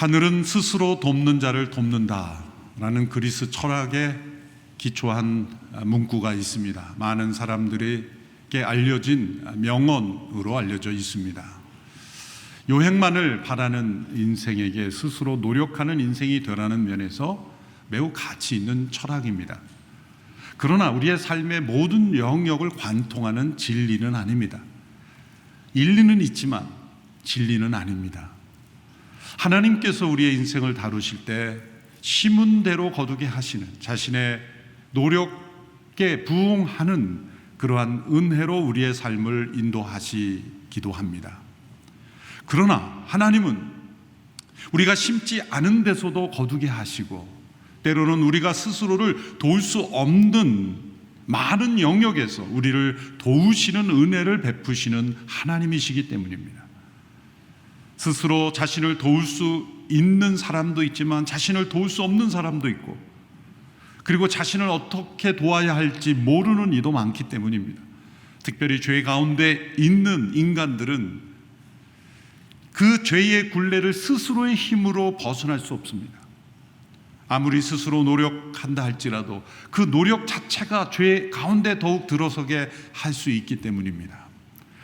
하늘은 스스로 돕는 자를 돕는다라는 그리스 철학에 기초한 문구가 있습니다. 많은 사람들에게 알려진 명언으로 알려져 있습니다. 요행만을 바라는 인생에게 스스로 노력하는 인생이 되라는 면에서 매우 가치 있는 철학입니다. 그러나 우리의 삶의 모든 영역을 관통하는 진리는 아닙니다. 일리는 있지만 진리는 아닙니다. 하나님께서 우리의 인생을 다루실 때 심은 대로 거두게 하시는, 자신의 노력에 부응하는 그러한 은혜로 우리의 삶을 인도하시기도 합니다. 그러나 하나님은 우리가 심지 않은 데서도 거두게 하시고, 때로는 우리가 스스로를 도울 수 없는 많은 영역에서 우리를 도우시는 은혜를 베푸시는 하나님이시기 때문입니다. 스스로 자신을 도울 수 있는 사람도 있지만 자신을 도울 수 없는 사람도 있고, 그리고 자신을 어떻게 도와야 할지 모르는 이도 많기 때문입니다. 특별히 죄 가운데 있는 인간들은 그 죄의 굴레를 스스로의 힘으로 벗어날 수 없습니다. 아무리 스스로 노력한다 할지라도 그 노력 자체가 죄 가운데 더욱 들어서게 할 수 있기 때문입니다.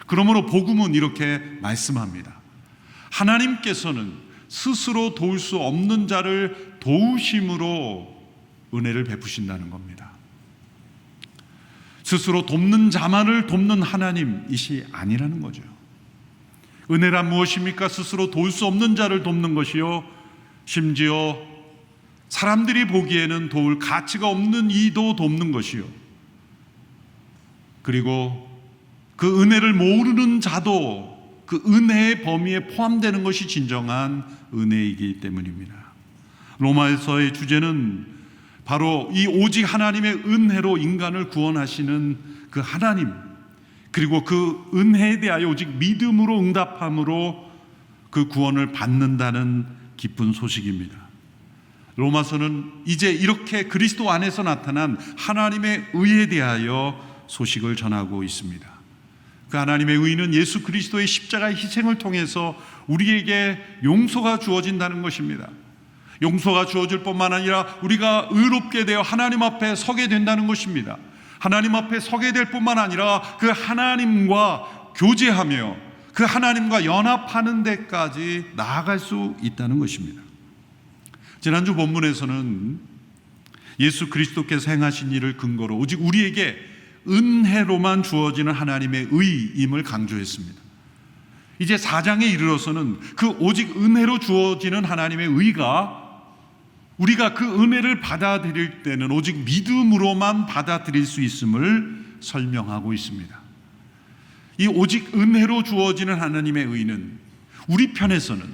그러므로 복음은 이렇게 말씀합니다. 하나님께서는 스스로 도울 수 없는 자를 도우심으로 은혜를 베푸신다는 겁니다. 스스로 돕는 자만을 돕는 하나님이시 아니라는 거죠. 은혜란 무엇입니까? 스스로 도울 수 없는 자를 돕는 것이요, 심지어 사람들이 보기에는 도울 가치가 없는 이도 돕는 것이요, 그리고 그 은혜를 모르는 자도 그 은혜의 범위에 포함되는 것이 진정한 은혜이기 때문입니다. 로마서의 주제는 바로 이 오직 하나님의 은혜로 인간을 구원하시는 그 하나님, 그리고 그 은혜에 대하여 오직 믿음으로 응답함으로 그 구원을 받는다는 기쁜 소식입니다. 로마서는 이제 이렇게 그리스도 안에서 나타난 하나님의 의에 대하여 소식을 전하고 있습니다. 그 하나님의 의는 예수 그리스도의 십자가의 희생을 통해서 우리에게 용서가 주어진다는 것입니다. 용서가 주어질 뿐만 아니라 우리가 의롭게 되어 하나님 앞에 서게 된다는 것입니다. 하나님 앞에 서게 될 뿐만 아니라 그 하나님과 교제하며 그 하나님과 연합하는 데까지 나아갈 수 있다는 것입니다. 지난주 본문에서는 예수 그리스도께서 행하신 일을 근거로 오직 우리에게 은혜로만 주어지는 하나님의 의임을 강조했습니다. 이제 4장에 이르러서는 그 오직 은혜로 주어지는 하나님의 의가 우리가 그 은혜를 받아들일 때는 오직 믿음으로만 받아들일 수 있음을 설명하고 있습니다. 이 오직 은혜로 주어지는 하나님의 의는 우리 편에서는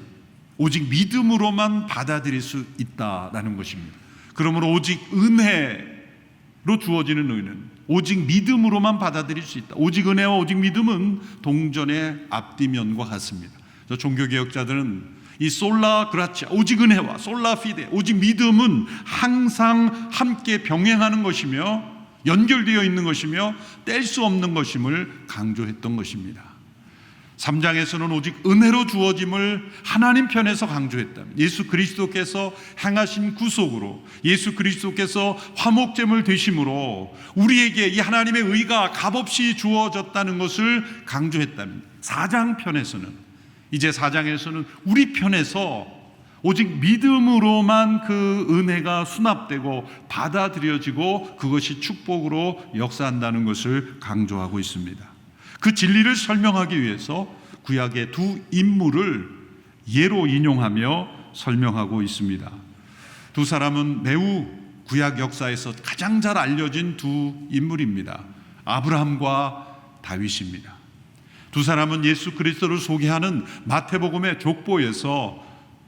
오직 믿음으로만 받아들일 수 있다라는 것입니다. 그러므로 오직 은혜로 주어지는 의는 오직 믿음으로만 받아들일 수 있다. 오직 은혜와 오직 믿음은 동전의 앞뒤면과 같습니다. 종교개혁자들은 이 솔라 그라치아, 오직 은혜와 솔라 피데, 오직 믿음은 항상 함께 병행하는 것이며 연결되어 있는 것이며 뗄 수 없는 것임을 강조했던 것입니다. 3장에서는 오직 은혜로 주어짐을 하나님 편에서 강조했다면, 예수 그리스도께서 행하신 구속으로, 예수 그리스도께서 화목제물 되심으로 우리에게 이 하나님의 의가 값없이 주어졌다는 것을 강조했다면, 4장 편에서는, 이제 4장에서는 우리 편에서 오직 믿음으로만 그 은혜가 수납되고 받아들여지고 그것이 축복으로 역사한다는 것을 강조하고 있습니다. 그 진리를 설명하기 위해서 구약의 두 인물을 예로 인용하며 설명하고 있습니다. 두 사람은 매우 구약 역사에서 가장 잘 알려진 두 인물입니다. 아브라함과 다윗입니다. 두 사람은 예수 그리스도를 소개하는 마태복음의 족보에서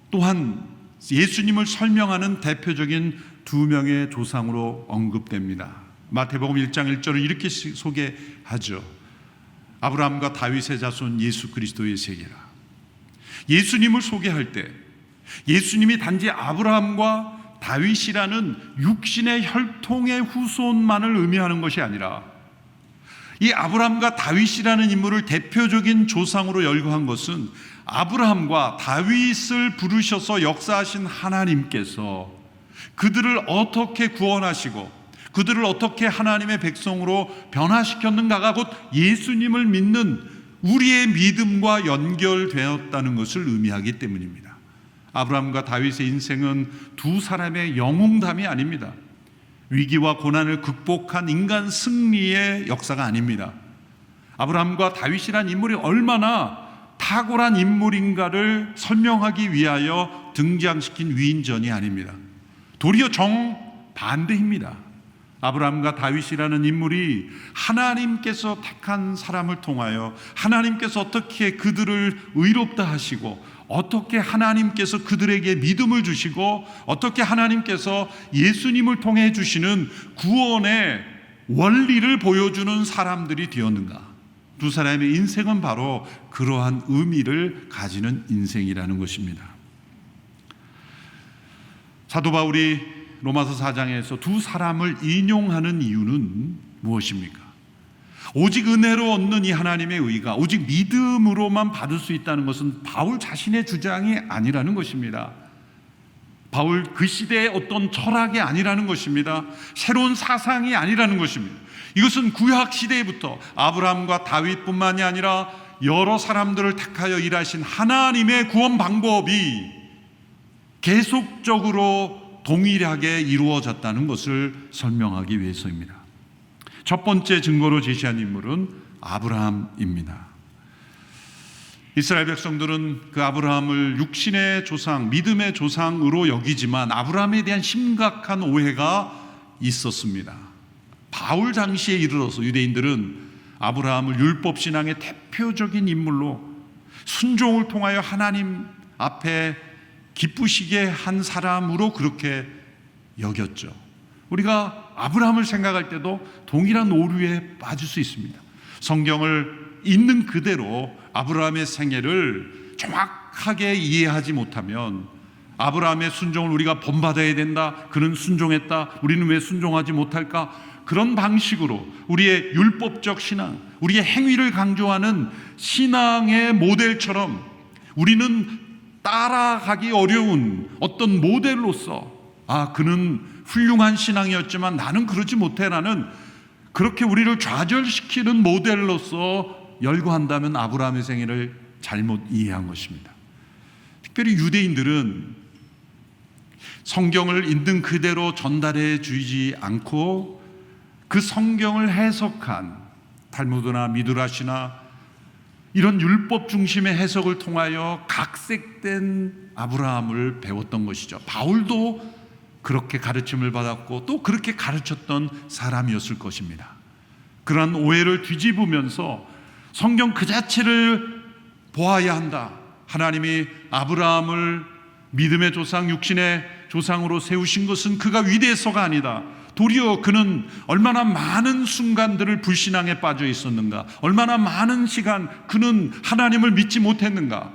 또한 예수님을 설명하는 대표적인 두 명의 조상으로 언급됩니다. 마태복음 1장 1절을 이렇게 소개하죠. 아브라함과 다윗의 자손 예수 그리스도의 세계라. 예수님을 소개할 때 예수님이 단지 아브라함과 다윗이라는 육신의 혈통의 후손만을 의미하는 것이 아니라 이 아브라함과 다윗이라는 인물을 대표적인 조상으로 열거한 것은 아브라함과 다윗을 부르셔서 역사하신 하나님께서 그들을 어떻게 구원하시고 그들을 어떻게 하나님의 백성으로 변화시켰는가가 곧 예수님을 믿는 우리의 믿음과 연결되었다는 것을 의미하기 때문입니다. 아브라함과 다윗의 인생은 두 사람의 영웅담이 아닙니다. 위기와 고난을 극복한 인간 승리의 역사가 아닙니다. 아브라함과 다윗이란 인물이 얼마나 탁월한 인물인가를 설명하기 위하여 등장시킨 위인전이 아닙니다. 도리어 정반대입니다. 아브라함과 다윗이라는 인물이 하나님께서 택한 사람을 통하여 하나님께서 어떻게 그들을 의롭다 하시고 어떻게 하나님께서 그들에게 믿음을 주시고 어떻게 하나님께서 예수님을 통해 주시는 구원의 원리를 보여주는 사람들이 되었는가. 두 사람의 인생은 바로 그러한 의미를 가지는 인생이라는 것입니다. 사도 바울이 로마서 4장에서 두 사람을 인용하는 이유는 무엇입니까? 오직 은혜로 얻는 이 하나님의 의가 오직 믿음으로만 받을 수 있다는 것은 바울 자신의 주장이 아니라는 것입니다. 바울 그 시대의 어떤 철학이 아니라는 것입니다. 새로운 사상이 아니라는 것입니다. 이것은 구약 시대부터 아브라함과 다윗뿐만이 아니라 여러 사람들을 택하여 일하신 하나님의 구원 방법이 계속적으로 동일하게 이루어졌다는 것을 설명하기 위해서입니다. 첫 번째 증거로 제시한 인물은 아브라함입니다. 이스라엘 백성들은 그 아브라함을 육신의 조상, 믿음의 조상으로 여기지만 아브라함에 대한 심각한 오해가 있었습니다. 바울 당시에 이르러서 유대인들은 아브라함을 율법 신앙의 대표적인 인물로 순종을 통하여 하나님 앞에 기쁘시게 한 사람으로 그렇게 여겼죠. 우리가 아브라함을 생각할 때도 동일한 오류에 빠질 수 있습니다. 성경을 있는 그대로 아브라함의 생애를 정확하게 이해하지 못하면 아브라함의 순종을 우리가 본받아야 된다, 그는 순종했다, 우리는 왜 순종하지 못할까, 그런 방식으로 우리의 율법적 신앙, 우리의 행위를 강조하는 신앙의 모델처럼 우리는 따라가기 어려운 어떤 모델로서 그는 훌륭한 신앙이었지만 나는 그러지 못해라는 그렇게 우리를 좌절시키는 모델로서 열거한다면 아브라함의 생애를 잘못 이해한 것입니다. 특별히 유대인들은 성경을 있는 그대로 전달해 주지 않고 그 성경을 해석한 탈무드나 미드라시나 이런 율법 중심의 해석을 통하여 각색된 아브라함을 배웠던 것이죠. 바울도 그렇게 가르침을 받았고 또 그렇게 가르쳤던 사람이었을 것입니다. 그러한 오해를 뒤집으면서 성경 그 자체를 보아야 한다. 하나님이 아브라함을 믿음의 조상, 육신의 조상으로 세우신 것은 그가 위대해서가 아니다. 도리어 그는 얼마나 많은 순간들을 불신앙에 빠져 있었는가, 얼마나 많은 시간 그는 하나님을 믿지 못했는가.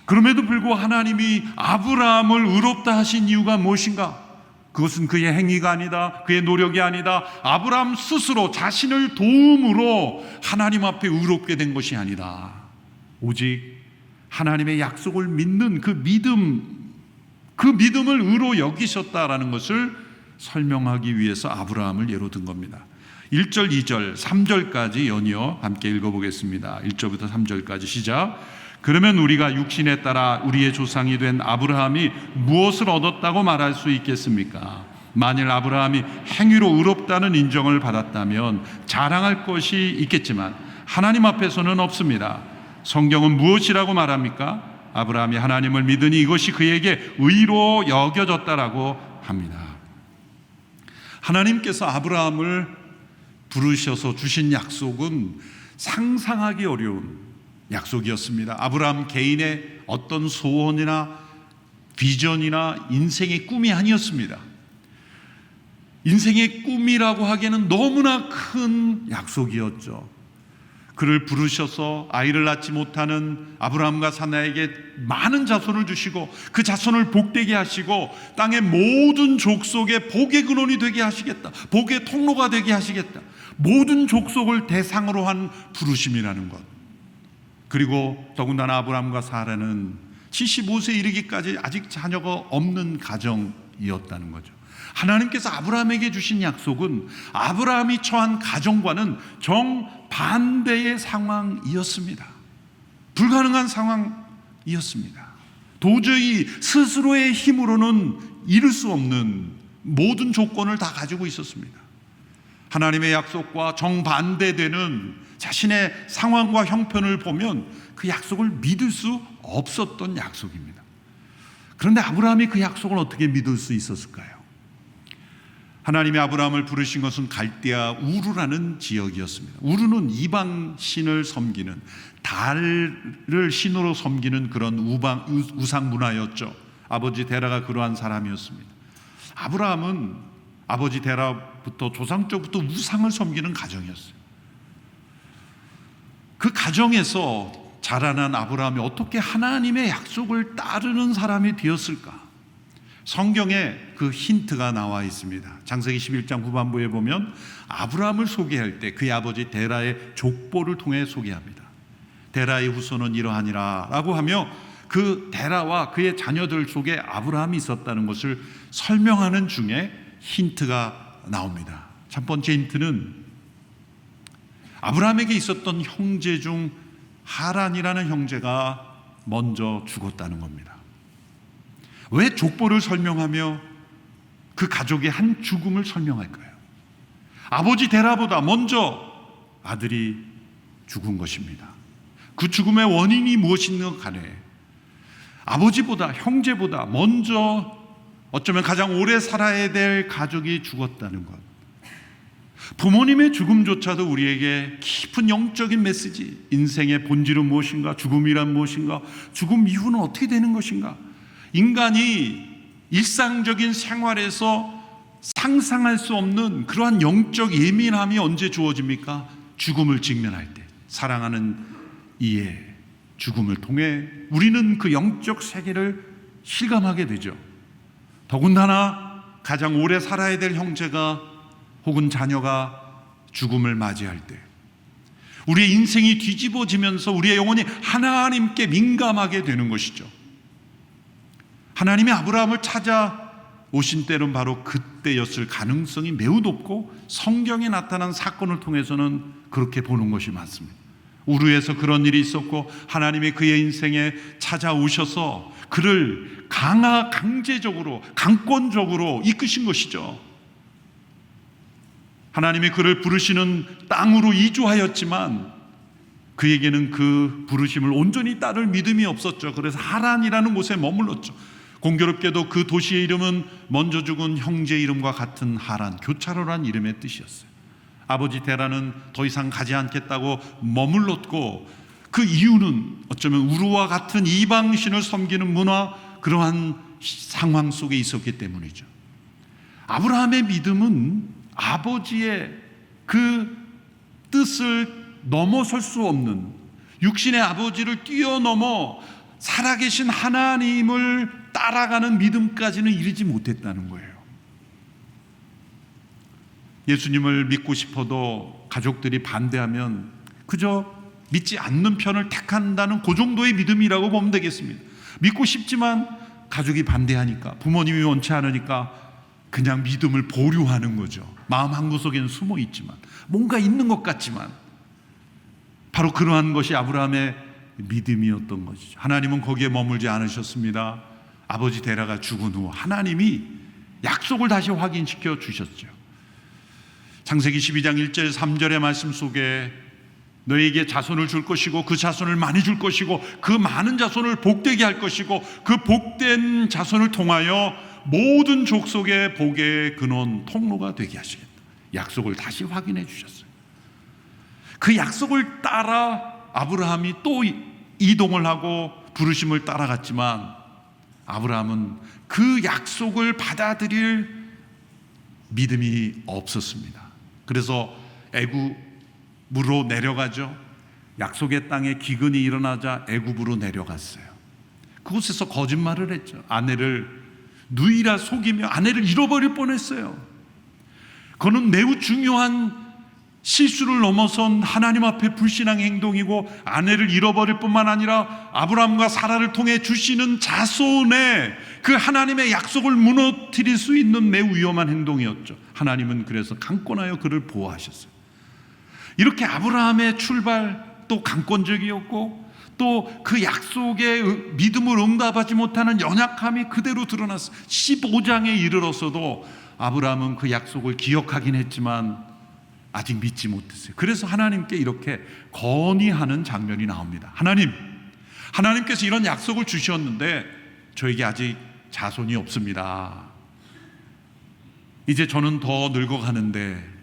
그럼에도 불구하고 하나님이 아브라함을 의롭다 하신 이유가 무엇인가? 그것은 그의 행위가 아니다, 그의 노력이 아니다, 아브라함 스스로 자신을 도움으로 하나님 앞에 의롭게 된 것이 아니다. 오직 하나님의 약속을 믿는 그 믿음을 의로 여기셨다라는 것을 설명하기 위해서 아브라함을 예로 든 겁니다. 1절, 2절, 3절까지 연이어 함께 읽어보겠습니다. 1절부터 3절까지 시작. 그러면 우리가 육신에 따라 우리의 조상이 된 아브라함이 무엇을 얻었다고 말할 수 있겠습니까? 만일 아브라함이 행위로 의롭다는 인정을 받았다면 자랑할 것이 있겠지만 하나님 앞에서는 없습니다. 성경은 무엇이라고 말합니까? 아브라함이 하나님을 믿으니 이것이 그에게 의로 여겨졌다라고 합니다. 하나님께서 아브라함을 부르셔서 주신 약속은 상상하기 어려운 약속이었습니다. 아브라함 개인의 어떤 소원이나 비전이나 인생의 꿈이 아니었습니다. 인생의 꿈이라고 하기에는 너무나 큰 약속이었죠. 그를 부르셔서 아이를 낳지 못하는 아브라함과 사라에게 많은 자손을 주시고 그 자손을 복되게 하시고 땅의 모든 족속의 복의 근원이 되게 하시겠다, 복의 통로가 되게 하시겠다, 모든 족속을 대상으로 한 부르심이라는 것. 그리고 더군다나 아브라함과 사라는 75세 이르기까지 아직 자녀가 없는 가정이었다는 거죠. 하나님께서 아브라함에게 주신 약속은 아브라함이 처한 가정과는 정반대의 상황이었습니다. 불가능한 상황이었습니다. 도저히 스스로의 힘으로는 이룰 수 없는 모든 조건을 다 가지고 있었습니다. 하나님의 약속과 정반대되는 자신의 상황과 형편을 보면 그 약속을 믿을 수 없었던 약속입니다. 그런데 아브라함이 그 약속을 어떻게 믿을 수 있었을까요? 하나님이 아브라함을 부르신 것은 갈대아 우르라는 지역이었습니다. 우르는 이방 신을 섬기는, 달을 신으로 섬기는 그런 우상 문화였죠. 아버지 데라가 그러한 사람이었습니다. 아브라함은 아버지 데라부터 조상 쪽부터 우상을 섬기는 가정이었어요. 그 가정에서 자라난 아브라함이 어떻게 하나님의 약속을 따르는 사람이 되었을까? 성경에 그 힌트가 나와 있습니다. 창세기 11장 후반부에 보면 아브라함을 소개할 때 그의 아버지 데라의 족보를 통해 소개합니다. 데라의 후손은 이러하니라 라고 하며 그 데라와 그의 자녀들 속에 아브라함이 있었다는 것을 설명하는 중에 힌트가 나옵니다. 첫 번째 힌트는 아브라함에게 있었던 형제 중 하란이라는 형제가 먼저 죽었다는 겁니다. 왜 족보를 설명하며 그 가족의 한 죽음을 설명할까요? 아버지 데라보다 먼저 아들이 죽은 것입니다. 그 죽음의 원인이 무엇이든 간에 아버지보다, 형제보다 먼저 어쩌면 가장 오래 살아야 될 가족이 죽었다는 것. 부모님의 죽음조차도 우리에게 깊은 영적인 메시지, 인생의 본질은 무엇인가, 죽음이란 무엇인가, 죽음 이후는 어떻게 되는 것인가. 인간이 일상적인 생활에서 상상할 수 없는 그러한 영적 예민함이 언제 주어집니까? 죽음을 직면할 때. 사랑하는 이의 죽음을 통해 우리는 그 영적 세계를 실감하게 되죠. 더군다나 가장 오래 살아야 될 형제가 혹은 자녀가 죽음을 맞이할 때 우리의 인생이 뒤집어지면서 우리의 영혼이 하나님께 민감하게 되는 것이죠. 하나님이 아브라함을 찾아오신 때는 바로 그때였을 가능성이 매우 높고 성경에 나타난 사건을 통해서는 그렇게 보는 것이 맞습니다. 우르에서 그런 일이 있었고 하나님이 그의 인생에 찾아오셔서 그를 강제적으로 강권적으로 이끄신 것이죠. 하나님이 그를 부르시는 땅으로 이주하였지만 그에게는 그 부르심을 온전히 따를 믿음이 없었죠. 그래서 하란이라는 곳에 머물렀죠. 공교롭게도 그 도시의 이름은 먼저 죽은 형제 이름과 같은 하란, 교차로란 이름의 뜻이었어요. 아버지 데라는 더 이상 가지 않겠다고 머물렀고 그 이유는 어쩌면 우르와 같은 이방신을 섬기는 문화, 그러한 상황 속에 있었기 때문이죠. 아브라함의 믿음은 아버지의 그 뜻을 넘어설 수 없는, 육신의 아버지를 뛰어넘어 살아계신 하나님을 따라가는 믿음까지는 이르지 못했다는 거예요. 예수님을 믿고 싶어도 가족들이 반대하면 그저 믿지 않는 편을 택한다는 그 정도의 믿음이라고 보면 되겠습니다. 믿고 싶지만 가족이 반대하니까, 부모님이 원치 않으니까 그냥 믿음을 보류하는 거죠. 마음 한구석에는 숨어 있지만, 뭔가 있는 것 같지만, 바로 그러한 것이 아브라함의 믿음이었던 것이죠. 하나님은 거기에 머물지 않으셨습니다. 아버지 데라가 죽은 후 하나님이 약속을 다시 확인시켜 주셨죠. 창세기 12장 1절 3절의 말씀 속에 너에게 자손을 줄 것이고 그 자손을 많이 줄 것이고 그 많은 자손을 복되게 할 것이고 그 복된 자손을 통하여 모든 족속의 복의 근원 통로가 되게 하시겠다. 약속을 다시 확인해 주셨어요. 그 약속을 따라 아브라함이 또 이동을 하고 부르심을 따라갔지만 아브라함은 그 약속을 받아들일 믿음이 없었습니다. 그래서 애굽으로 내려가죠. 약속의 땅에 기근이 일어나자 애굽으로 내려갔어요. 그곳에서 거짓말을 했죠. 아내를 누이라 속이며 아내를 잃어버릴 뻔했어요. 그는 매우 중요한 실수를 넘어선 하나님 앞에 불신앙의 행동이고 아내를 잃어버릴 뿐만 아니라 아브라함과 사라를 통해 주시는 자손의 그 하나님의 약속을 무너뜨릴 수 있는 매우 위험한 행동이었죠. 하나님은 그래서 강권하여 그를 보호하셨어요. 이렇게 아브라함의 출발 또 강권적이었고 또 그 약속에 믿음을 응답하지 못하는 연약함이 그대로 드러났어요. 15장에 이르러서도 아브라함은 그 약속을 기억하긴 했지만 아직 믿지 못했어요. 그래서 하나님께 이렇게 건의하는 장면이 나옵니다. 하나님께서 이런 약속을 주셨는데 저에게 아직 자손이 없습니다. 이제 저는 더 늙어가는데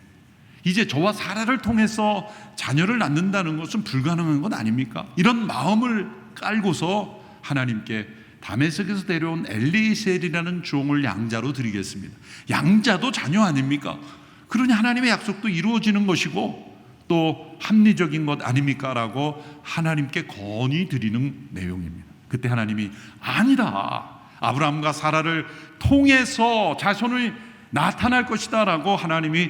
이제 저와 사라를 통해서 자녀를 낳는다는 것은 불가능한 것 아닙니까? 이런 마음을 깔고서 하나님께 다메섹에서 데려온 엘리에셀이라는 종을 양자로 드리겠습니다. 양자도 자녀 아닙니까? 그러니 하나님의 약속도 이루어지는 것이고 또 합리적인 것 아닙니까? 라고 하나님께 건의 드리는 내용입니다. 그때 하나님이 아니다, 아브라함과 사라를 통해서 자손이 나타날 것이다 라고 하나님이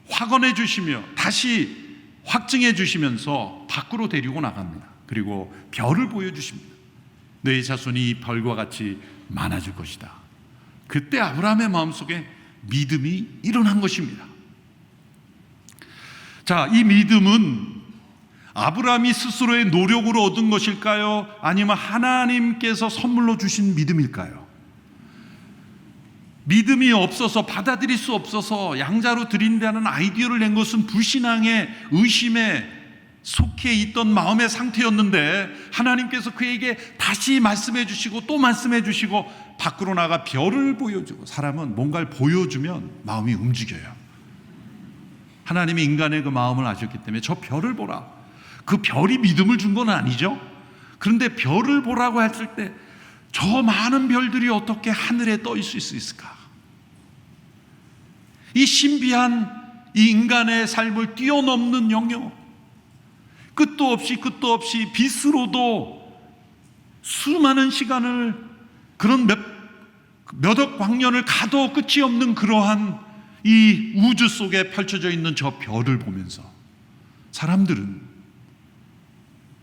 확언해 주시며 다시 확증해 주시면서 밖으로 데리고 나갑니다. 그리고 별을 보여주십니다. 너희 자손이 이 별과 같이 많아질 것이다. 그때 아브라함의 마음속에 믿음이 일어난 것입니다. 자, 이 믿음은 아브라함이 스스로의 노력으로 얻은 것일까요? 아니면 하나님께서 선물로 주신 믿음일까요? 믿음이 없어서, 받아들일 수 없어서 양자로 드린다는 아이디어를 낸 것은 불신앙의 의심에 속해 있던 마음의 상태였는데 하나님께서 그에게 다시 말씀해 주시고 또 말씀해 주시고 밖으로 나가 별을 보여주고, 사람은 뭔가를 보여주면 마음이 움직여요. 하나님이 인간의 그 마음을 아셨기 때문에 저 별을 보라, 그 별이 믿음을 준 건 아니죠. 그런데 별을 보라고 했을 때 저 많은 별들이 어떻게 하늘에 떠 있을 수 있을까? 이 신비한 이 인간의 삶을 뛰어넘는 영역, 끝도 없이 빛으로도 수많은 시간을, 그런 몇억 광년을 가도 끝이 없는 그러한 이 우주 속에 펼쳐져 있는 저 별을 보면서 사람들은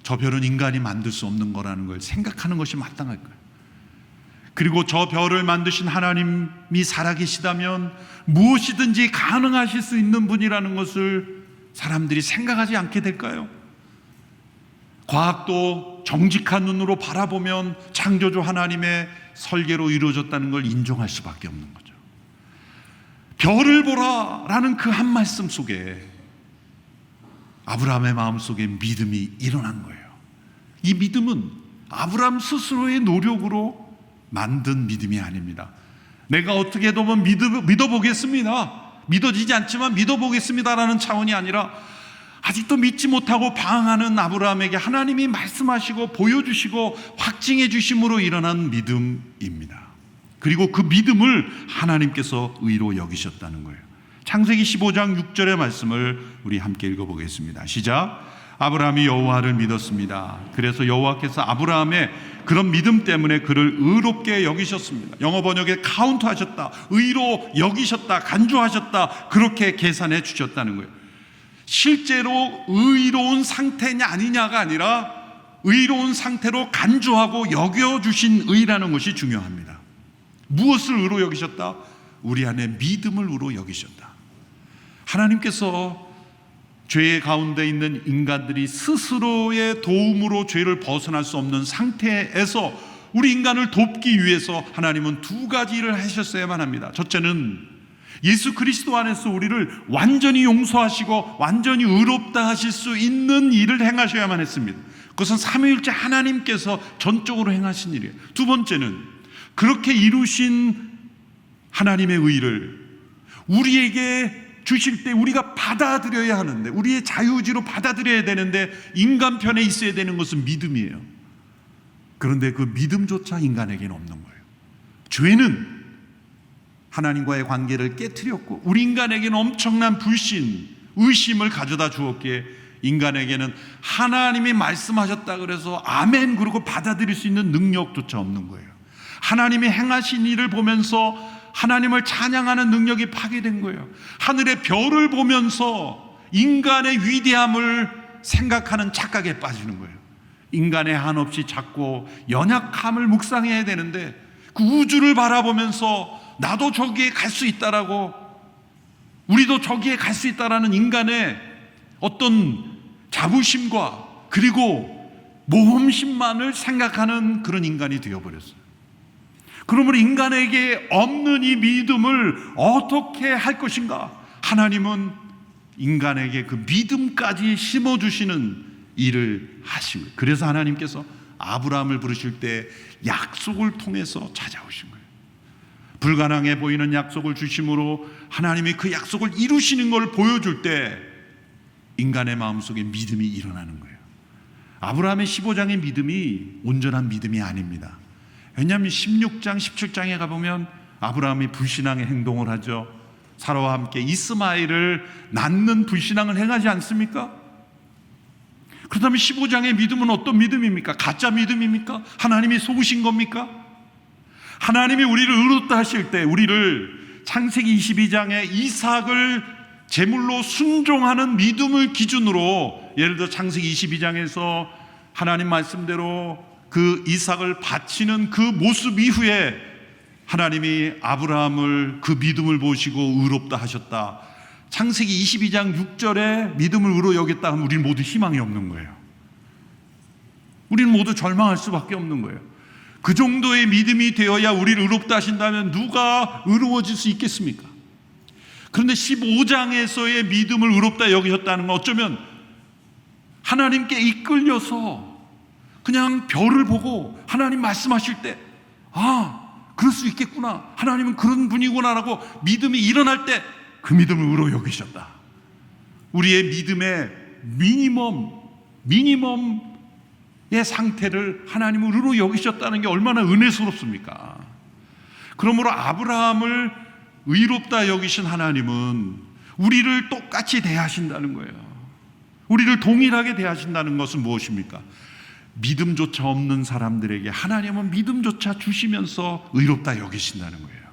저 별은 인간이 만들 수 없는 거라는 걸 생각하는 것이 마땅할 거예요. 그리고 저 별을 만드신 하나님이 살아계시다면 무엇이든지 가능하실 수 있는 분이라는 것을 사람들이 생각하지 않게 될까요? 과학도 정직한 눈으로 바라보면 창조주 하나님의 설계로 이루어졌다는 걸 인정할 수밖에 없는 거죠. 별을 보라라는 그 한 말씀 속에 아브라함의 마음속에 믿음이 일어난 거예요. 이 믿음은 아브라함 스스로의 노력으로 만든 믿음이 아닙니다. 내가 어떻게 보면 믿어보겠습니다, 믿어지지 않지만 믿어보겠습니다라는 차원이 아니라 아직도 믿지 못하고 방황하는 아브라함에게 하나님이 말씀하시고 보여주시고 확증해 주심으로 일어난 믿음입니다. 그리고 그 믿음을 하나님께서 의로 여기셨다는 거예요. 창세기 15장 6절의 말씀을 우리 함께 읽어보겠습니다. 시작. 아브라함이 여호와를 믿었습니다. 그래서 여호와께서 아브라함의 그런 믿음 때문에 그를 의롭게 여기셨습니다. 영어 번역에 카운트하셨다, 의로 여기셨다, 간주하셨다, 그렇게 계산해 주셨다는 거예요. 실제로 의로운 상태냐 아니냐가 아니라 의로운 상태로 간주하고 여겨주신 의라는 것이 중요합니다. 무엇을 의로 여기셨다? 우리 안에 믿음을 의로 여기셨다. 하나님께서 죄 가운데 있는 인간들이 스스로의 도움으로 죄를 벗어날 수 없는 상태에서 우리 인간을 돕기 위해서 하나님은 두 가지 일을 하셨어야만 합니다. 첫째는 예수 그리스도 안에서 우리를 완전히 용서하시고 완전히 의롭다 하실 수 있는 일을 행하셔야만 했습니다. 그것은 삼위일체 하나님께서 전적으로 행하신 일이에요. 두 번째는 그렇게 이루신 하나님의 의를 우리에게 주실 때 우리가 받아들여야 하는데, 우리의 자유의지로 받아들여야 되는데 인간 편에 있어야 되는 것은 믿음이에요. 그런데 그 믿음조차 인간에게는 없는 거예요. 죄는 하나님과의 관계를 깨트렸고 우리 인간에게는 엄청난 불신, 의심을 가져다 주었기에 인간에게는 하나님이 말씀하셨다 그래서 아멘 그러고 받아들일 수 있는 능력조차 없는 거예요. 하나님이 행하신 일을 보면서 하나님을 찬양하는 능력이 파괴된 거예요. 하늘의 별을 보면서 인간의 위대함을 생각하는 착각에 빠지는 거예요. 인간의 한없이 작고 연약함을 묵상해야 되는데 그 우주를 바라보면서 나도 저기에 갈 수 있다라고, 우리도 저기에 갈 수 있다라는 인간의 어떤 자부심과 그리고 모험심만을 생각하는 그런 인간이 되어버렸어요. 그러므로 인간에게 없는 이 믿음을 어떻게 할 것인가? 하나님은 인간에게 그 믿음까지 심어주시는 일을 하신 거예요. 그래서 하나님께서 아브라함을 부르실 때 약속을 통해서 찾아오신 거예요. 불가능해 보이는 약속을 주심으로 하나님이 그 약속을 이루시는 걸 보여줄 때 인간의 마음속에 믿음이 일어나는 거예요. 아브라함의 15장의 믿음이 온전한 믿음이 아닙니다. 왜냐하면 16장, 17장에 가보면 아브라함이 불신앙의 행동을 하죠. 사라와 함께 이스마엘을 낳는 불신앙을 행하지 않습니까? 그렇다면 15장의 믿음은 어떤 믿음입니까? 가짜 믿음입니까? 하나님이 속으신 겁니까? 하나님이 우리를 의롭다 하실 때 우리를 창세기 22장에 이삭을 제물로 순종하는 믿음을 기준으로, 예를 들어 창세기 22장에서 하나님 말씀대로 그 이삭을 바치는 그 모습 이후에 하나님이 아브라함을 그 믿음을 보시고 의롭다 하셨다. 창세기 22장 6절에 믿음을 의로 여겼다 하면 우리는 모두 희망이 없는 거예요. 우리는 모두 절망할 수밖에 없는 거예요. 그 정도의 믿음이 되어야 우리를 의롭다 하신다면 누가 의로워질 수 있겠습니까? 그런데 15장에서의 믿음을 의롭다 여기셨다는 건 어쩌면 하나님께 이끌려서 그냥 별을 보고 하나님 말씀하실 때 그럴 수 있겠구나, 하나님은 그런 분이구나라고 믿음이 일어날 때 그 믿음을 의로 여기셨다. 우리의 믿음의 미니멈의 상태를 하나님은 의로 여기셨다는 게 얼마나 은혜스럽습니까? 그러므로 아브라함을 의롭다 여기신 하나님은 우리를 똑같이 대하신다는 거예요. 우리를 동일하게 대하신다는 것은 무엇입니까? 믿음조차 없는 사람들에게 하나님은 믿음조차 주시면서 의롭다 여기신다는 거예요.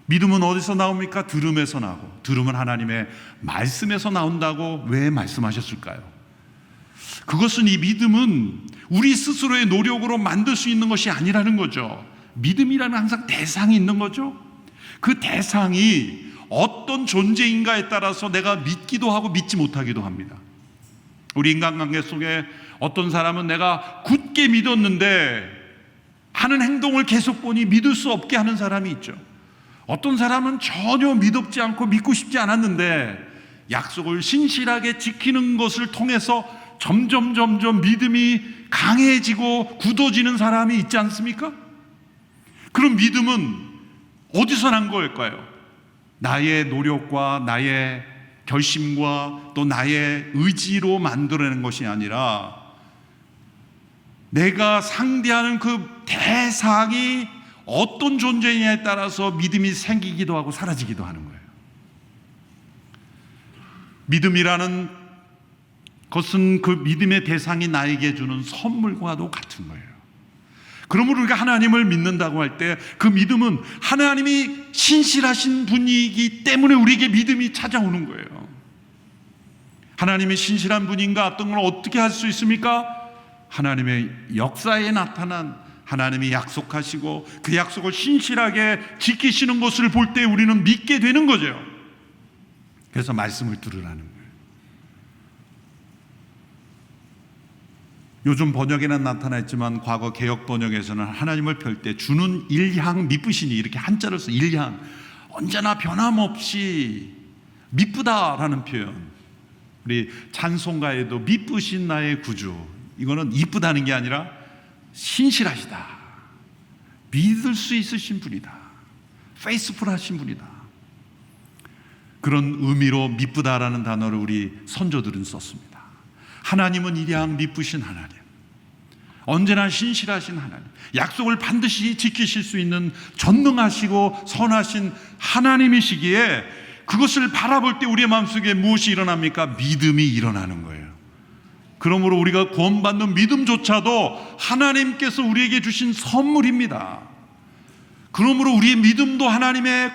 믿음은 어디서 나옵니까? 들음에서 나오고, 들음은 하나님의 말씀에서 나온다고 왜 말씀하셨을까요? 그것은, 이 믿음은 우리 스스로의 노력으로 만들 수 있는 것이 아니라는 거죠. 믿음이라는 항상 대상이 있는 거죠. 그 대상이 어떤 존재인가에 따라서 내가 믿기도 하고 믿지 못하기도 합니다. 우리 인간관계 속에 어떤 사람은 내가 굳게 믿었는데 하는 행동을 계속 보니 믿을 수 없게 하는 사람이 있죠. 어떤 사람은 전혀 믿지 않고 믿고 싶지 않았는데 약속을 신실하게 지키는 것을 통해서 점점 믿음이 강해지고 굳어지는 사람이 있지 않습니까? 그런 믿음은 어디서 난 걸까요? 나의 노력과 나의 결심과 또 나의 의지로 만들어낸 것이 아니라 내가 상대하는 그 대상이 어떤 존재냐에 따라서 믿음이 생기기도 하고 사라지기도 하는 거예요. 믿음이라는 것은 그 믿음의 대상이 나에게 주는 선물과도 같은 거예요. 그러므로 우리가 하나님을 믿는다고 할 때 그 믿음은 하나님이 신실하신 분이기 때문에 우리에게 믿음이 찾아오는 거예요. 하나님이 신실한 분인가 어떤 걸 어떻게 할 수 있습니까? 하나님의 역사에 나타난, 하나님이 약속하시고 그 약속을 신실하게 지키시는 것을 볼 때 우리는 믿게 되는 거죠. 그래서 말씀을 들으라는 거예요. 요즘 번역에는 나타나 있지만 과거 개역 번역에서는 하나님을 펼 때 주는 일향 미쁘시니, 이렇게 한자를 써. 일향, 언제나 변함없이 미쁘다라는 표현. 우리 찬송가에도 미쁘신 나의 구주, 이거는 이쁘다는 게 아니라 신실하시다, 믿을 수 있으신 분이다, 페이스풀하신 분이다, 그런 의미로 미쁘다라는 단어를 우리 선조들은 썼습니다. 하나님은 일양 미쁘신 하나님, 언제나 신실하신 하나님, 약속을 반드시 지키실 수 있는 전능하시고 선하신 하나님이시기에 그것을 바라볼 때 우리의 마음속에 무엇이 일어납니까? 믿음이 일어나는 거예요. 그러므로 우리가 구원받는 믿음조차도 하나님께서 우리에게 주신 선물입니다. 그 그러므로 우리의 믿음도 하나님의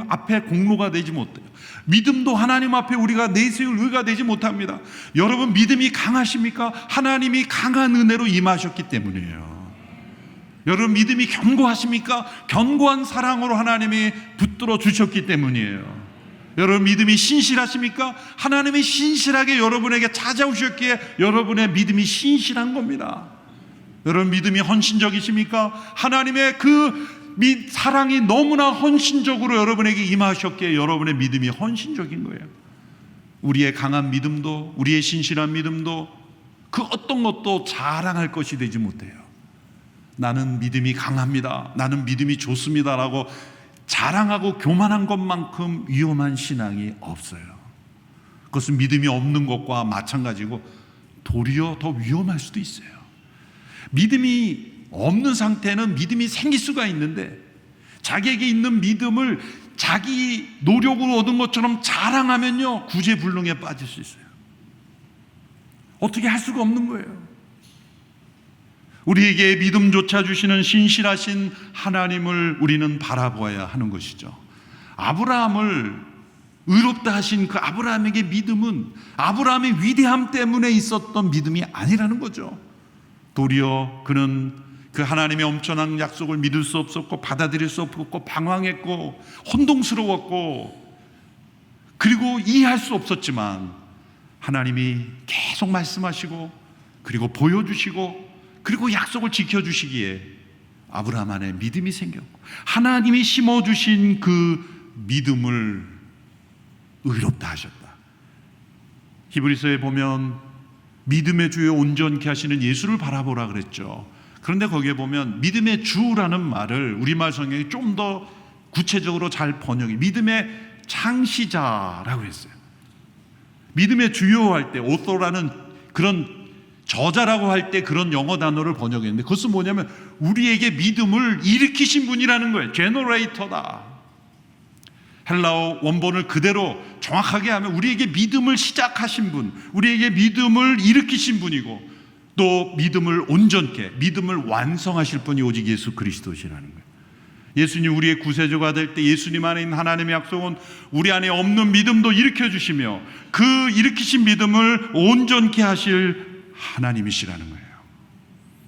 앞에 공로가 되지 못해요. 믿음도 하나님 앞에 우리가 내세울 의가 되지 못합니다. 여러분, 믿음이 강하십니까? 하나님이 강한 은혜로 임하셨기 때문이에요. 여러분, 믿음이 견고하십니까? 견고한 사랑으로 하나님이 붙들어 주셨기 때문이에요. 여러분, 믿음이 신실하십니까? 하나님이 신실하게 여러분에게 찾아오셨기에 여러분의 믿음이 신실한 겁니다. 여러분, 믿음이 헌신적이십니까? 하나님의 그 사랑이 너무나 헌신적으로 여러분에게 임하셨기에 여러분의 믿음이 헌신적인 거예요. 우리의 강한 믿음도, 우리의 신실한 믿음도 그 어떤 것도 자랑할 것이 되지 못해요. 나는 믿음이 강합니다, 나는 믿음이 좋습니다 라고 자랑하고 교만한 것만큼 위험한 신앙이 없어요. 그것은 믿음이 없는 것과 마찬가지고 도리어 더 위험할 수도 있어요. 믿음이 없는 상태는 믿음이 생길 수가 있는데 자기에게 있는 믿음을 자기 노력으로 얻은 것처럼 자랑하면요, 구제불능에 빠질 수 있어요. 어떻게 할 수가 없는 거예요. 우리에게 믿음조차 주시는 신실하신 하나님을 우리는 바라보아야 하는 것이죠. 아브라함을 의롭다 하신 그 아브라함에게 믿음은 아브라함의 위대함 때문에 있었던 믿음이 아니라는 거죠. 도리어 그는 그 하나님의 엄청난 약속을 믿을 수 없었고 받아들일 수 없었고 방황했고 혼동스러웠고 그리고 이해할 수 없었지만 하나님이 계속 말씀하시고 그리고 보여주시고 그리고 약속을 지켜주시기에 아브라함 안에 믿음이 생겼고 하나님이 심어주신 그 믿음을 의롭다 하셨다. 히브리서에 보면 믿음의 주요 온전케 하시는 예수를 바라보라 그랬죠. 그런데 거기에 보면 믿음의 주라는 말을 우리말 성경이 좀 더 구체적으로 잘 번역해 믿음의 창시자라고 했어요. 믿음의 주요 할 때 author라는 그런 저자라고 할 때 그런 영어 단어를 번역했는데 그것은 뭐냐면 우리에게 믿음을 일으키신 분이라는 거예요. 제너레이터다. 헬라어 원본을 그대로 정확하게 하면 우리에게 믿음을 시작하신 분, 우리에게 믿음을 일으키신 분이고 또 믿음을 온전케, 믿음을 완성하실 분이 오직 예수 그리스도시라는 거예요. 예수님 우리의 구세주가 될 때 예수님 안에 있는 하나님의 약속은 우리 안에 없는 믿음도 일으켜 주시며 그 일으키신 믿음을 온전케 하실 하나님이시라는 거예요.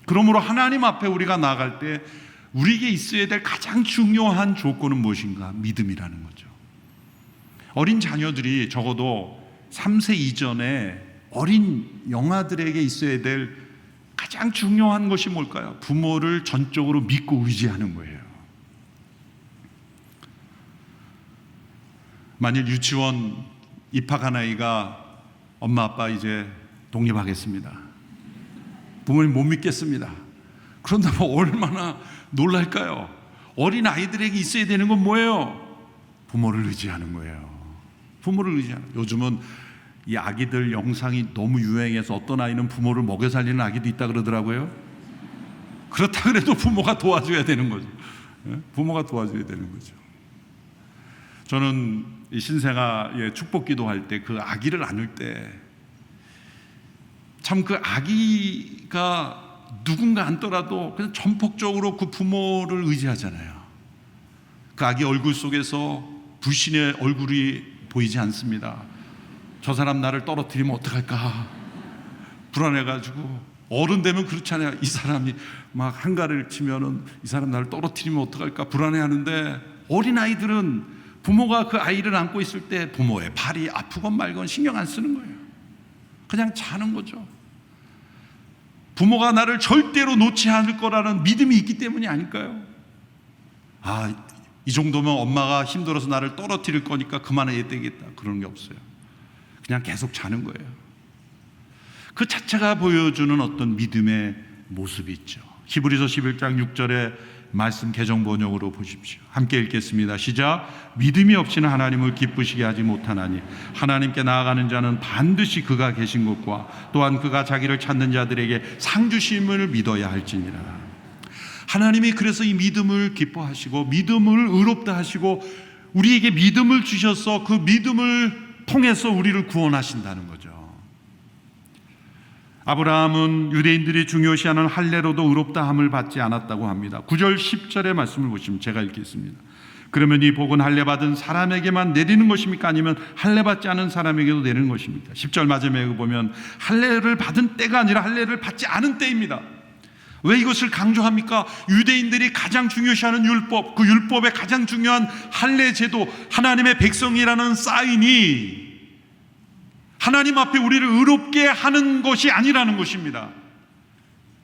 그러므로 하나님 앞에 우리가 나아갈 때 우리에게 있어야 될 가장 중요한 조건은 무엇인가? 믿음이라는 거죠. 어린 자녀들이 적어도 3세 이전에 어린 영아들에게 있어야 될 가장 중요한 것이 뭘까요? 부모를 전적으로 믿고 의지하는 거예요. 만일 유치원 입학한 아이가 엄마 아빠 이제 독립하겠습니다. 부모님 못 믿겠습니다. 그런다면 얼마나 놀랄까요? 어린 아이들에게 있어야 되는 건 뭐예요? 부모를 의지하는 거예요. 부모를 의지하는. 요즘은 이 아기들 영상이 너무 유행해서 어떤 아이는 부모를 먹여 살리는 아기도 있다 그러더라고요. 그렇다 그래도 부모가 도와줘야 되는 거죠. 부모가 도와줘야 되는 거죠. 저는 이 신생아의 축복기도 할 때 그 아기를 안을 때 참 그 아기가 누군가 안더라도 그냥 전폭적으로 그 부모를 의지하잖아요. 그 아기 얼굴 속에서 불신의 얼굴이 보이지 않습니다. 저 사람 나를 떨어뜨리면 어떡할까 불안해가지고. 어른 되면 그렇잖아요. 이 사람이 막 한가를 치면은 이 사람 나를 떨어뜨리면 어떡할까 불안해하는데 어린아이들은 부모가 그 아이를 안고 있을 때 부모의 발이 아프건 말건 신경 안 쓰는 거예요. 그냥 자는 거죠. 부모가 나를 절대로 놓지 않을 거라는 믿음이 있기 때문이 아닐까요? 이 정도면 엄마가 힘들어서 나를 떨어뜨릴 거니까 그만해야 되겠다. 그런 게 없어요. 그냥 계속 자는 거예요. 그 자체가 보여주는 어떤 믿음의 모습이 있죠. 히브리서 11장 6절의 말씀 개정 번역으로 보십시오. 함께 읽겠습니다. 시작. 믿음이 없이는 하나님을 기쁘시게 하지 못하나니 하나님께 나아가는 자는 반드시 그가 계신 것과 또한 그가 자기를 찾는 자들에게 상 주심을 믿어야 할지니라. 하나님이 그래서 이 믿음을 기뻐하시고 믿음을 의롭다 하시고 우리에게 믿음을 주셔서 그 믿음을 통해서 우리를 구원하신다는 거죠. 아브라함은 유대인들이 중요시하는 할례로도 의롭다함을 받지 않았다고 합니다. 9절 10절의 말씀을 보시면 제가 읽겠습니다. 그러면 이 복은 할례 받은 사람에게만 내리는 것입니까? 아니면 할례 받지 않은 사람에게도 내리는 것입니까? 10절 마지막에 보면 할례를 받은 때가 아니라 할례를 받지 않은 때입니다. 왜 이것을 강조합니까? 유대인들이 가장 중요시하는 율법, 그 율법의 가장 중요한 할례 제도, 하나님의 백성이라는 사인이 하나님 앞에 우리를 의롭게 하는 것이 아니라는 것입니다.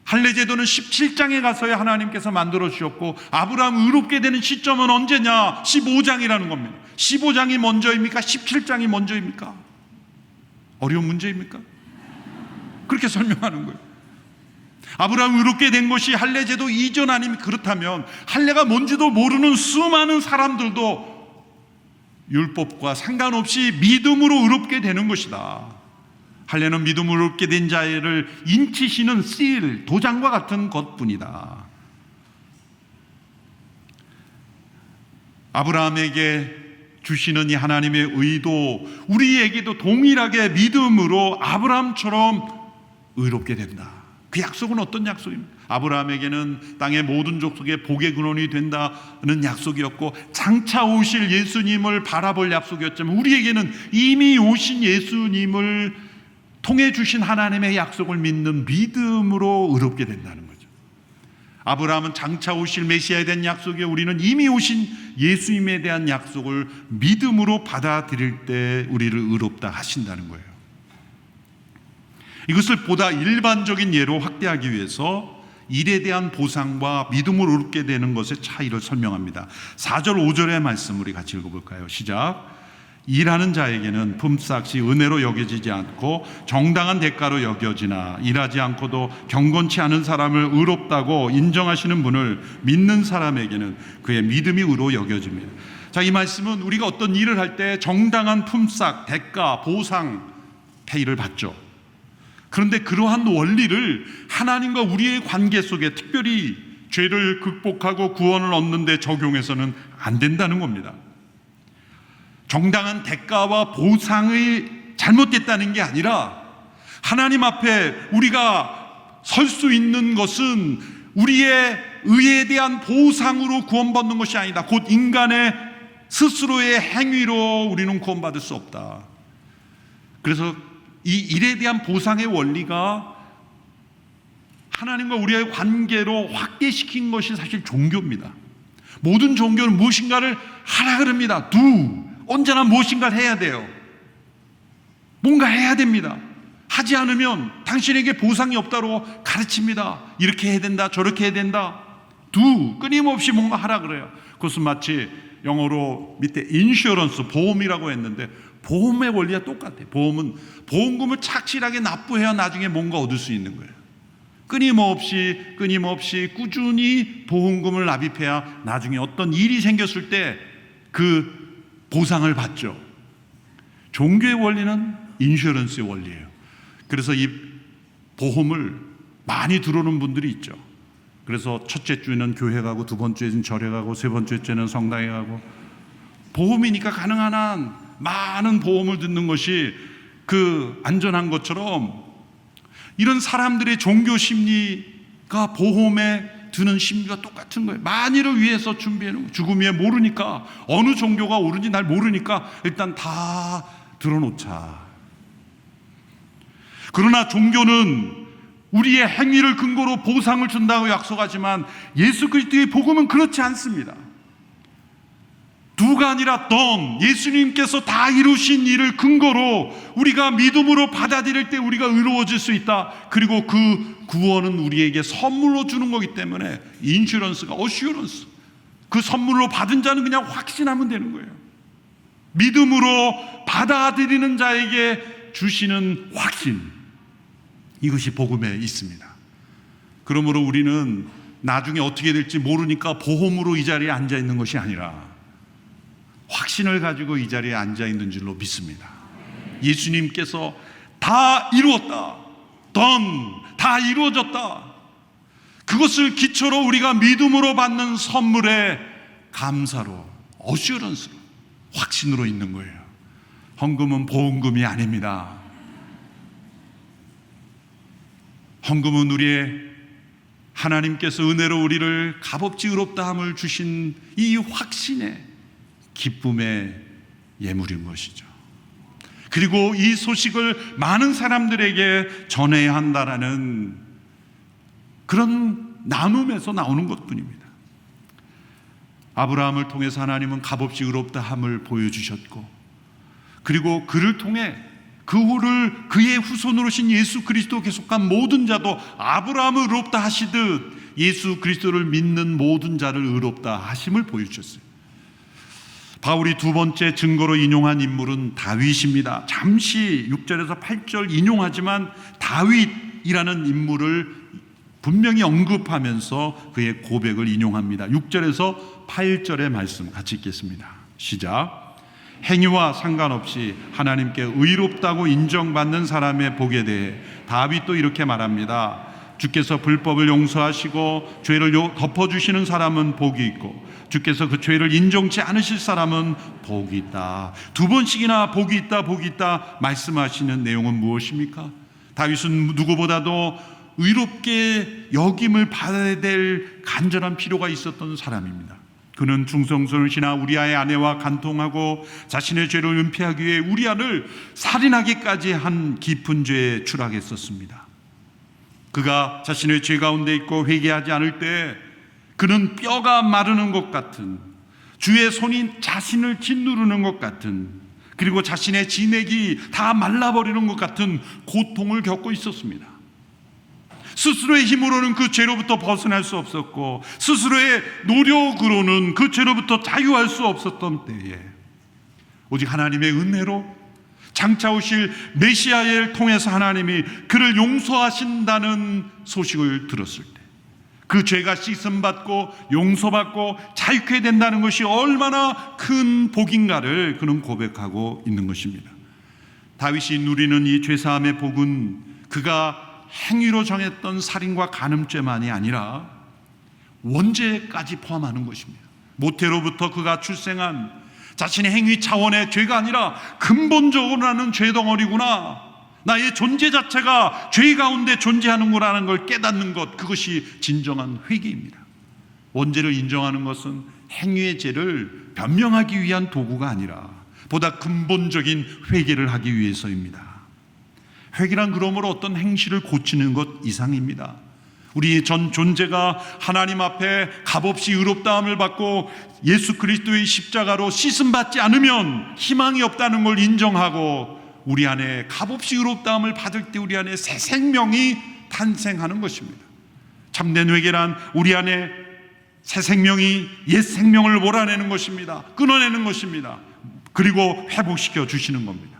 할례 제도는 17장에 가서야 하나님께서 만들어 주셨고, 아브라함 의롭게 되는 시점은 언제냐? 15장이라는 겁니다. 15장이 먼저입니까? 17장이 먼저입니까? 어려운 문제입니까? 그렇게 설명하는 거예요. 아브라함 의롭게 된 것이 할례 제도 이전 아니면, 그렇다면 할례가 뭔지도 모르는 수많은 사람들도 율법과 상관없이 믿음으로 의롭게 되는 것이다. 할례는 믿음으로 의롭게 된 자를 인치시는 실, 도장과 같은 것뿐이다. 아브라함에게 주시는 이 하나님의 의도, 우리에게도 동일하게 믿음으로 아브라함처럼 의롭게 된다. 그 약속은 어떤 약속입니까? 아브라함에게는 땅의 모든 족속의 복의 근원이 된다는 약속이었고, 장차 오실 예수님을 바라볼 약속이었지만, 우리에게는 이미 오신 예수님을 통해 주신 하나님의 약속을 믿는 믿음으로 의롭게 된다는 거죠. 아브라함은 장차 오실 메시아에 대한 약속이요, 우리는 이미 오신 예수님에 대한 약속을 믿음으로 받아들일 때 우리를 의롭다 하신다는 거예요. 이것을 보다 일반적인 예로 확대하기 위해서 일에 대한 보상과 믿음으로 의롭게 되는 것의 차이를 설명합니다. 4절 5절의 말씀 우리 같이 읽어볼까요? 시작. 일하는 자에게는 품삯이 은혜로 여겨지지 않고 정당한 대가로 여겨지나, 일하지 않고도 경건치 않은 사람을 의롭다고 인정하시는 분을 믿는 사람에게는 그의 믿음이 의로 여겨집니다. 자, 이 말씀은 우리가 어떤 일을 할 때 정당한 품삯, 대가, 보상, 페이를 받죠. 그런데 그러한 원리를 하나님과 우리의 관계 속에, 특별히 죄를 극복하고 구원을 얻는 데 적용해서는 안 된다는 겁니다. 정당한 대가와 보상이 잘못됐다는 게 아니라, 하나님 앞에 우리가 설 수 있는 것은 우리의 의에 대한 보상으로 구원받는 것이 아니다. 곧 인간의 스스로의 행위로 우리는 구원받을 수 없다. 그래서 이 일에 대한 보상의 원리가 하나님과 우리의 관계로 확대시킨 것이 사실 종교입니다. 모든 종교는 무엇인가를 하라 그럽니다. 언제나 무엇인가를 해야 돼요. 뭔가 해야 됩니다. 하지 않으면 당신에게 보상이 없다고 가르칩니다. 이렇게 해야 된다, 저렇게 해야 된다. 끊임없이 뭔가 하라 그래요. 그것은 마치 영어로 밑에 인슈런스, 보험이라고 했는데, 보험의 원리가 똑같아요. 보험은 보험금을 착실하게 납부해야 나중에 뭔가 얻을 수 있는 거예요. 끊임없이 꾸준히 보험금을 납입해야 나중에 어떤 일이 생겼을 때 그 보상을 받죠. 종교의 원리는 인슈런스의 원리예요. 그래서 이 보험을 많이 들어오는 분들이 있죠. 그래서 첫째 주에는 교회 가고, 두 번째 주에는 절에 가고, 세 번째 주에는 성당에 가고, 보험이니까 가능한 한 많은 보험을 듣는 것이 그 안전한 것처럼, 이런 사람들의 종교 심리가 보험에 드는 심리가 똑같은 거예요. 만일을 위해서 준비해놓은 거예요. 죽음 위에 모르니까, 어느 종교가 옳은지 날 모르니까 일단 다 들어놓자. 그러나 종교는 우리의 행위를 근거로 보상을 준다고 약속하지만, 예수 그리스도의 복음은 그렇지 않습니다. 두가 아니라 예수님께서 다 이루신 일을 근거로 우리가 믿음으로 받아들일 때 우리가 의로워질 수 있다. 그리고 그 구원은 우리에게 선물로 주는 거기 때문에 인슈런스가 어슈런스, 그 선물로 받은 자는 그냥 확신하면 되는 거예요. 믿음으로 받아들이는 자에게 주시는 확신, 이것이 복음에 있습니다. 그러므로 우리는 나중에 어떻게 될지 모르니까 보험으로 이 자리에 앉아 있는 것이 아니라 확신을 가지고 이 자리에 앉아 있는 줄로 믿습니다. 예수님께서 다 이루었다, 다 이루어졌다, 그것을 기초로 우리가 믿음으로 받는 선물에 감사로, 어슈런스로, 확신으로 있는 거예요. 헌금은 보험금이 아닙니다. 헌금은 우리의 하나님께서 은혜로 우리를 값없이 의롭다함을 주신 이 확신의 기쁨의 예물인 것이죠. 그리고 이 소식을 많은 사람들에게 전해야 한다라는 그런 나눔에서 나오는 것뿐입니다. 아브라함을 통해서 하나님은 값없이 의롭다함을 보여주셨고, 그리고 그를 통해 그 후를 그의 후손으로 오신 예수 그리스도께 속한 모든 자도 아브라함을 의롭다 하시듯 예수 그리스도를 믿는 모든 자를 의롭다 하심을 보여주셨어요. 바울이 두 번째 증거로 인용한 인물은 다윗입니다. 잠시 6절에서 8절 인용하지만 다윗이라는 인물을 분명히 언급하면서 그의 고백을 인용합니다. 6절에서 8절의 말씀 같이 읽겠습니다. 시작. 행위와 상관없이 하나님께 의롭다고 인정받는 사람의 복에 대해 다윗도 이렇게 말합니다. 주께서 불법을 용서하시고 죄를 덮어주시는 사람은 복이 있고 주께서 그 죄를 인정치 않으실 사람은 복이 있다. 두 번씩이나 복이 있다, 복이 있다 말씀하시는 내용은 무엇입니까? 다윗은 누구보다도 의롭게 여김을 받아야 될 간절한 필요가 있었던 사람입니다. 그는 중성스러운 우리아의 아내와 간통하고 자신의 죄를 은폐하기 위해 우리아를 살인하기까지 한 깊은 죄에 추락했었습니다. 그가 자신의 죄 가운데 있고 회개하지 않을 때 그는 뼈가 마르는 것 같은, 주의 손이 자신을 짓누르는 것 같은, 그리고 자신의 진액이 다 말라버리는 것 같은 고통을 겪고 있었습니다. 스스로의 힘으로는 그 죄로부터 벗어날 수 없었고 스스로의 노력으로는 그 죄로부터 자유할 수 없었던 때에 오직 하나님의 은혜로 장차 오실 메시아를 통해서 하나님이 그를 용서하신다는 소식을 들었을 때 그 죄가 씻음받고 용서받고 자유케 된다는 것이 얼마나 큰 복인가를 그는 고백하고 있는 것입니다. 다윗이 누리는 이 죄사함의 복은 그가 행위로 정했던 살인과 간음죄만이 아니라 원죄까지 포함하는 것입니다. 모태로부터 그가 출생한 자신의 행위 차원의 죄가 아니라 근본적으로 나는 죄덩어리구나, 나의 존재 자체가 죄 가운데 존재하는구나라는 걸 깨닫는 것, 그것이 진정한 회개입니다. 원죄를 인정하는 것은 행위의 죄를 변명하기 위한 도구가 아니라 보다 근본적인 회개를 하기 위해서입니다. 회개란 그러므로 어떤 행실을 고치는 것 이상입니다. 우리의 전 존재가 하나님 앞에 값없이 의롭다함을 받고 예수 그리스도의 십자가로 씻음받지 않으면 희망이 없다는 걸 인정하고 우리 안에 값없이 의롭다함을 받을 때 우리 안에 새 생명이 탄생하는 것입니다. 참된 회개란 우리 안에 새 생명이 옛 생명을 몰아내는 것입니다. 끊어내는 것입니다. 그리고 회복시켜 주시는 겁니다.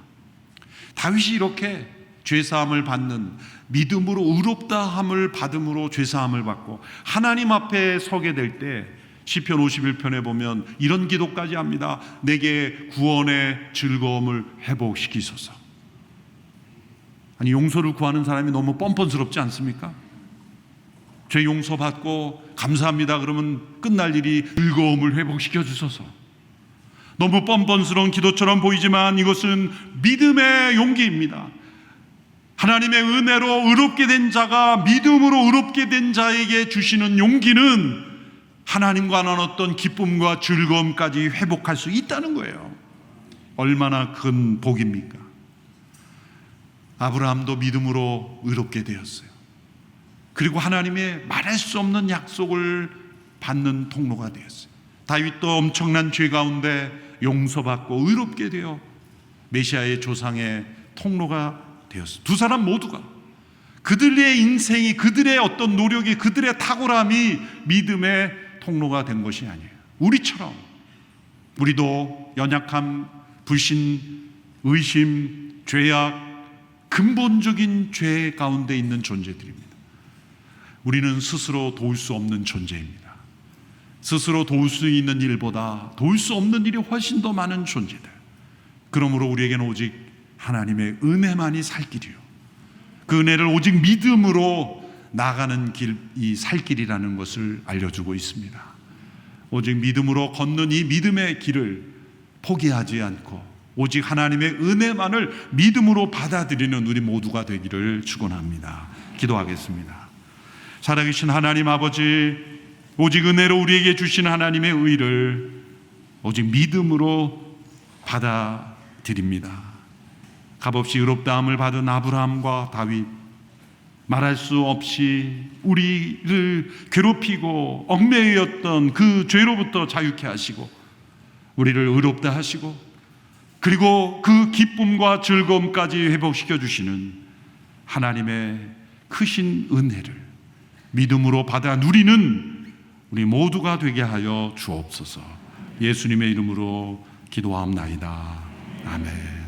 다윗이 이렇게 죄사함을 받는, 믿음으로 의롭다함을 받음으로 죄사함을 받고 하나님 앞에 서게 될 때 시편 51편에 보면 이런 기도까지 합니다. 내게 구원의 즐거움을 회복시키소서. 아니, 용서를 구하는 사람이 너무 뻔뻔스럽지 않습니까? 죄 용서받고 감사합니다 그러면 끝날 일이 즐거움을 회복시켜 주소서. 너무 뻔뻔스러운 기도처럼 보이지만 이것은 믿음의 용기입니다. 하나님의 은혜로 의롭게 된 자가 믿음으로 의롭게 된 자에게 주시는 용기는 하나님과 나눴던 기쁨과 즐거움까지 회복할 수 있다는 거예요. 얼마나 큰 복입니까? 아브라함도 믿음으로 의롭게 되었어요. 그리고 하나님의 말할 수 없는 약속을 받는 통로가 되었어요. 다윗도 엄청난 죄 가운데 용서받고 의롭게 되어 메시아의 조상의 통로가 되었어요. 두 사람 모두가 그들의 인생이, 그들의 어떤 노력이, 그들의 탁월함이 믿음의 통로가 된 것이 아니에요. 우리처럼 우리도 연약함, 불신, 의심, 죄악, 근본적인 죄 가운데 있는 존재들입니다. 우리는 스스로 도울 수 없는 존재입니다. 스스로 도울 수 있는 일보다 도울 수 없는 일이 훨씬 더 많은 존재들. 그러므로 우리에게는 오직 하나님의 은혜만이 살 길이요, 그 은혜를 오직 믿음으로 나가는 길, 이 살 길이라는 것을 알려주고 있습니다. 오직 믿음으로 걷는 이 믿음의 길을 포기하지 않고 오직 하나님의 은혜만을 믿음으로 받아들이는 우리 모두가 되기를 축원합니다. 기도하겠습니다. 살아계신 하나님 아버지, 오직 은혜로 우리에게 주신 하나님의 의를 오직 믿음으로 받아들입니다. 값없이 의롭다함을 받은 아브라함과 다윗, 말할 수 없이 우리를 괴롭히고 얽매였던 그 죄로부터 자유케 하시고 우리를 의롭다 하시고 그리고 그 기쁨과 즐거움까지 회복시켜 주시는 하나님의 크신 은혜를 믿음으로 받아 누리는 우리 모두가 되게 하여 주옵소서. 예수님의 이름으로 기도하옵나이다. 아멘.